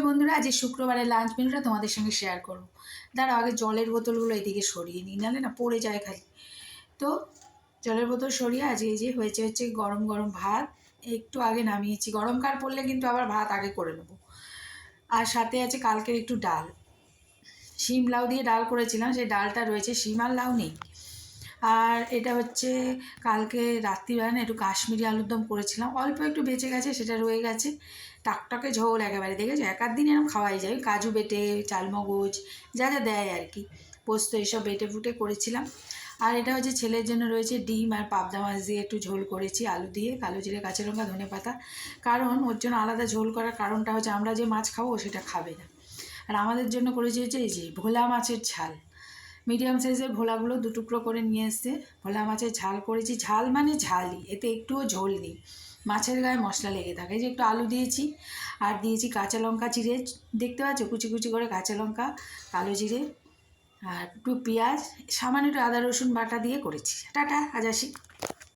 বন্ধুরা, আজ শুক্রবারের লাঞ্চ মেনুটা তোমাদের সঙ্গে শেয়ার করব। দাঁড়াও, আগে জলের বোতলগুলো এদিকে সরিয়ে নিই, নাহলে না পড়ে যায় খালি। তো জলের বোতল সরিয়ে আজ এই যে হচ্ছে গরম গরম ভাত। একটু আগে নামিয়েছি, গরমকাল পড়লে কিন্তু আবার ভাত আগে করে নেবো। আর সাথে আছে কালকের একটু ডাল, শিম লাউ দিয়ে ডাল করেছিলাম, সেই ডালটা রয়েছে, শিম আর লাউ নেই। আর এটা হচ্ছে কালকে রাত্রিবেলা না একটু কাশ্মীরি আলুর দম করেছিলাম, অল্প একটু বেঁচে গেছে, সেটা রয়ে গেছে। টাকটাকে ঝোল একেবারে, দেখেছো এক আধ দিন এরকম খাওয়াই যায়, কাজু বেটে, চালমগজ যা যা দেয় আর কি, পোস্ত এসব বেটে ফুটে করেছিলাম। আর এটা হচ্ছে ছেলের জন্য রয়েছে ডিম আর পাবদা মাছ দিয়ে একটু ঝোল করেছি, আলু দিয়ে, কালো জিরে, কাঁচা লঙ্কা, ধনেপাতা। কারণ ওর জন্য আলাদা ঝোল করার কারণটা হচ্ছে আমরা যে মাছ খাবো সেটা খাবে না। আর আমাদের জন্য করেছি হচ্ছে এই যে ভোলা মাছের ঝাল, মিডিয়াম সাইজের ভোলাগুলো দু টুকরো করে নিয়ে এসছে, ভোলা মাছের ঝাল করেছি। ঝাল মানে ঝালই, এতে একটুও ঝোল নেই, মাছের গায়ে মশলা লেগে থাকে। এই যে একটু আলু দিয়েছি, আর দিয়েছি কাঁচা লঙ্কা চিড়ে, দেখতে পাচ্ছ কুচি কুচি করে কাঁচা লঙ্কা, কালো জিরে, আর একটু পেঁয়াজ, সামান্য একটু আদা রসুন বাটা দিয়ে করেছি। টাটা, আজ আসি।